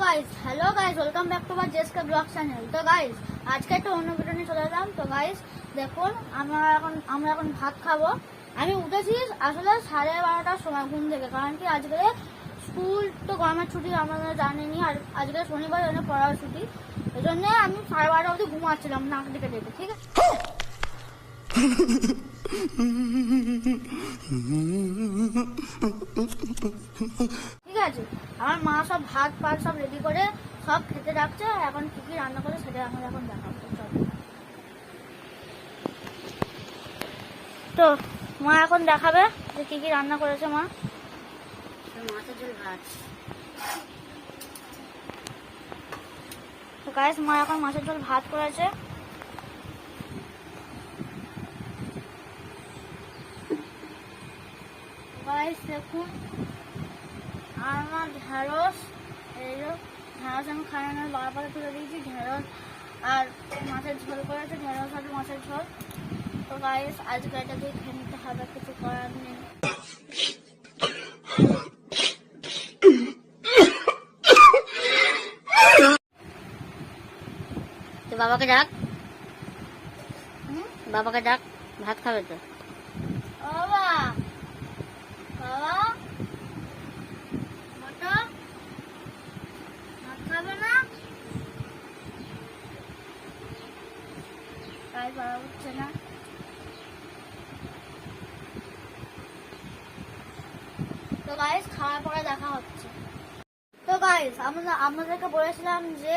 Guys hello guys welcome back to our জেসকে blog channel. তো guys আজকে একটা অন্য ভিডিও নিয়ে চলে এলাম। তো গাইস দেখুন আমরা এখন ভাত খাবো। আমি উঠেছি আসলে 12:30টার সময় ঘুম থেকে, কারণ কি আজকে স্কুল তো গরমের ছুটি আপনারা জানেনই, আর আজকে শনিবার জন্য পড়ার ছুটি, এই জন্য আমি 12:30 অবধি ঘুমাচ্ছিলাম নাক ডেকে ডেকে। ঠিক আছে ঠিক আছে, আমার মা সব ভাত সব রেডি করে সব খেতে রাখছে। এখন কি কি রান্না করে সেটা আমরা এখন দেখাবো। তো মা এখন দেখাবে যে কি কি রান্না করেছে মা। মাছের ঝোল ভাত। তো গাইস মা এখন মাছের ঝোল ভাত করেছে। গাইস দেখুন আমার ঢেঁড়স, এই ঢেঁড়স আমি খাওয়ানোর বারবার তুলে দিয়েছি। ঢেঁড়স আর মাছের ঝোল করেছে, ঢেঁড়স আর মাছের ঝোল। তো গাইস আজকে এটা দিয়ে খেয়ে নিতে হবে, কিছু করার নেই। তো বাবাকে ডাক, বাবাকে ডাক, ভাত খাবে তো। বাবা বাবা ভাত খাবে না? তাই বাবা উঠছে না। তো গাইস খাওয়ার পরে দেখা হচ্ছে। তো গাইস আমাদেরকে বলেছিলাম যে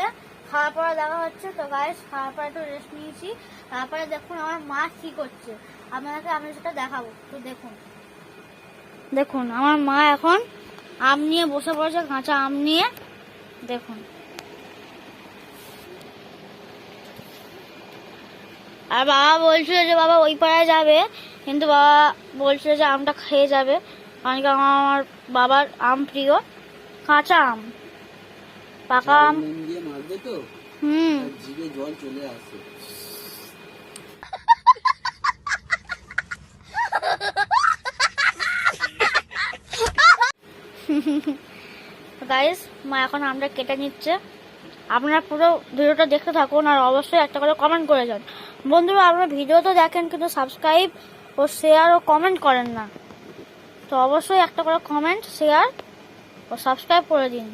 খাওয়ার পরে দেখা হচ্ছে। তো গাইস খাওয়ার পরে একটু রেস্ট নিয়েছি, তারপরে দেখুন আমার মা কি করছে আপনাদেরকে আমি সেটা দেখাবো। তো দেখুন আমার মা এখন আম নিয়ে বসে পড়েছে, কাঁচা আম নিয়ে। দেখুন আর বাবা বলছিল যে বাবা ওই পাড়ায় যাবে, কিন্তু বাবা বলছিল যে আমটা খেয়ে যাবে, কারণ কি আমার বাবার আম প্রিয়। কাঁচা আম, পাকা আম দিয়ে মারবে তো জিভে জল চলে আসে। গাইস মা এখন আমটা কেটে নিচ্ছে। আপনারা পুরো ভিডিওটা দেখতে থাকুন, আর অবশ্যই একটা করে কমেন্ট করে যান। বন্ধুরা আপনারা ভিডিও তো দেখেন কিন্তু সাবস্ক্রাইব ও শেয়ার ও কমেন্ট করেন না, তো অবশ্যই একটা করে কমেন্ট, শেয়ার ও সাবস্ক্রাইব করে দিন।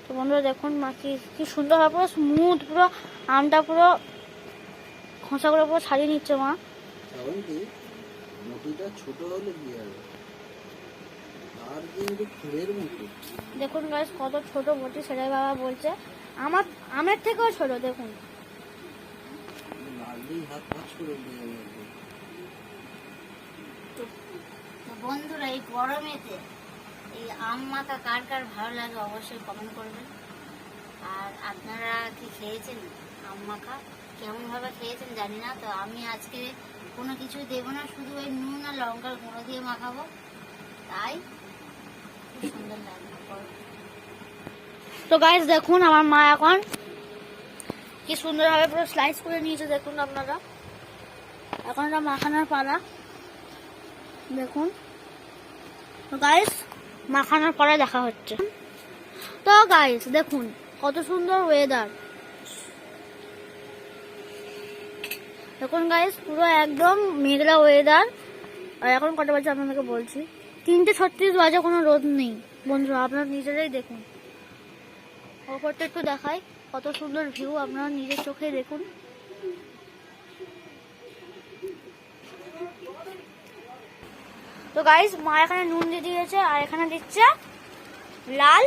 তো বন্ধুরা দেখুন মা কি সুন্দর ভাবে পুরো স্মুথ, পুরো আমটা পুরো খোসাগুলো পুরো ছাড়িয়ে নিচ্ছে মা। ছোট হলে কি হবে, আর কিন্তু ফুলের মতো। দেখুন গাইস কত ছোট বটি, সেটাই বাবা বলছে। আমের থেকেও ছোট। দেখুন বন্ধুরা এই গরমেতে এই আম মাখা কার কার ভালো লাগে অবশ্যই কমেন্ট করবেন। আর আপনারা কি খেয়েছেন আম মাখা, কেমন ভাবে খেয়েছেন জানি না। তো আমি আজকে কোনো কিছুই দেবো না, শুধু ওই নুন আর লঙ্কার গুঁড়ো দিয়ে মাখাবো, তাই খুব সুন্দর লাগবে। তো গাইস দেখুন আমার মা এখন কি সুন্দরভাবে পুরো স্লাইস করে নিয়েছে। দেখুন আপনারা এখন এটা মাখানোর পালা। দেখুন তো গাইস মাখানোর পরে দেখা হচ্ছে। তো গাইস দেখুন কত সুন্দর ওয়েদার। দেখুন গাইস পুরো একদম মেঘলা ওয়েদার। আর এখন কটা বাজে আপনাদেরকে বলছি, 3:36 বাজে, কোনো রোদ নেই। বন্ধুরা আপনারা নিজেরাই দেখুন, ওপরটা একটু দেখাই, কত সুন্দর ভিউ, আপনারা নিজের চোখে দেখুন। তো গাইস মা এখানে নুন দিয়ে দিয়েছে, আর এখানে দিচ্ছে লাল,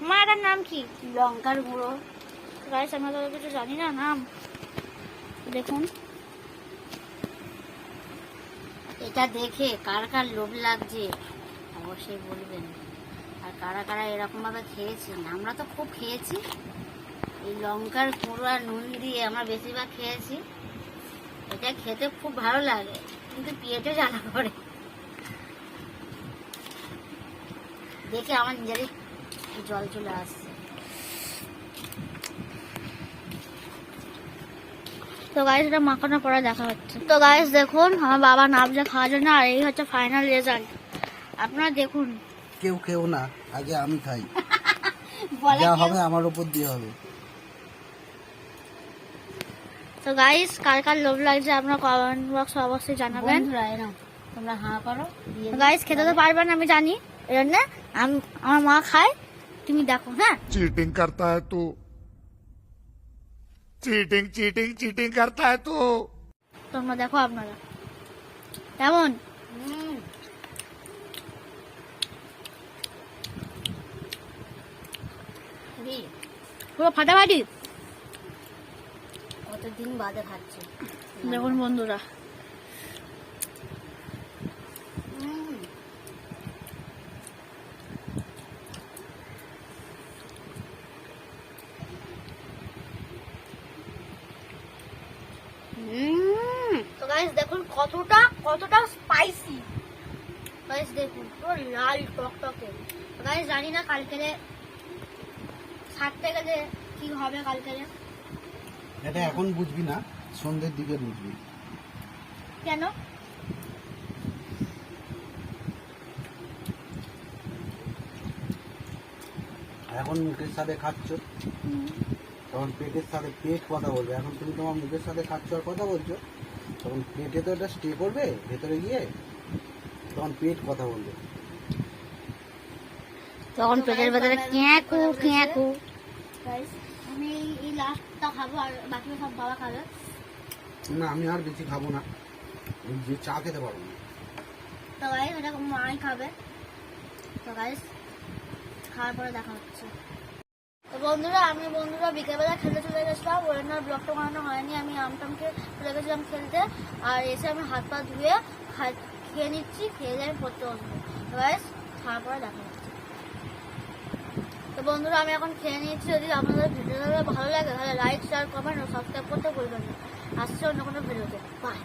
মা এটার নাম কি, লঙ্কার গুঁড়ো। গাইস আমরা তো কিছু জানি না নাম। দেখুন এটা দেখে কার কার লোভ লাগছে অবশ্যই বলবেন, আর কারা কারা এরকম ভাবে খেয়েছেন। আমরা তো খুব খেয়েছি এই লঙ্কার গুঁড়ো আর নুন দিয়ে, আমরা বেশিরভাগ খেয়েছি। এটা খেতে খুব ভালো লাগে, কিন্তু পেটে জ্বালা করে দেখে আমার নিজেরই জল চলে আসছে। তো গাইস এটা মাখানোর পরে দেখা হচ্ছে। তো গাইস দেখুন আমার বাবা নামছে খাওয়ার জন্য, আর এই হচ্ছে ফাইনাল রেজাল্ট। আপনারা দেখুন। কেউ না, আগে আমি খাই। যা হবে আমার উপর দিয়ে হবে। তো গাইস কার কার লোভ লাগছে আপনার কমেন্ট বক্সে অবশ্যই জানাবেন। তোমরা হাঁ করো। গাইস খেতে তো পারবে না আমি জানি, এই জন্য আমার মা খায়, তুমি দেখো। হ্যাঁ चीटिंग करता है तू, चीटिंग चीटिंग चीटिंग करता है तू। তোমরা দেখো আপনারা কেমন। পুরো ফাটাফাটি। কতদিন বাদে খাচ্ছি। দেখুন বন্ধুরা, তো গাইস দেখুন কতটা স্পাইসি। গাইস দেখুন পুরো লাল টকটকে। গাইস জানি না কালকে ছাড়তে গেলে কি হবে কালকে। এটা এখন বুঝবি না, সন্ধ্যের দিকে বুঝবি। কেন? এখন মুখের সাথে খাচ্ছ, তখন পেটের সাথে পেট কথা বলবে। এখন তুমি তোমার মুখের সাথে খাচ্ছ আর কথা বলছো, তখন পেটে তো এটা স্টে করবে ভেতরে গিয়ে, তখন পেট কথা বলবে। তখন পেটের ভেতরে ক্যাঁকু ক্যাঁকু। গাইস আমি এই লাস্টটা খাবো, আর বাকি সব বাবা খাবে। না আমি আর বেশি খাবো না, ওই যে চা খেতে পারবো না। তো গাইস এটা মাই খাবে। তো গাইস খাওয়ার পরে দেখা হচ্ছে। তো বন্ধুরা বিকেলবেলা খেলতে চলে গেছিলাম, ওই জন্য ব্লগটা বানানো হয়নি। আমি আমটামকে চলে গেছিলাম খেলতে, আর এসে আমি হাত পা ধুয়ে খেয়ে নিচ্ছি, খেয়ে যাই পড়তে বসবো। তো গাইস খাওয়ার পরে দেখা হচ্ছে। তো বন্ধুরা আমি এখন খেয়ে নিচ্ছি। যদি আপনাদের ভিডিওটা ভালো লাগে তাহলে লাইক শেয়ার কমেন্ট ও সাবস্ক্রাইব করতে ভুলবেন না। আসছে অন্য কোনো ভিডিওতে। বাই।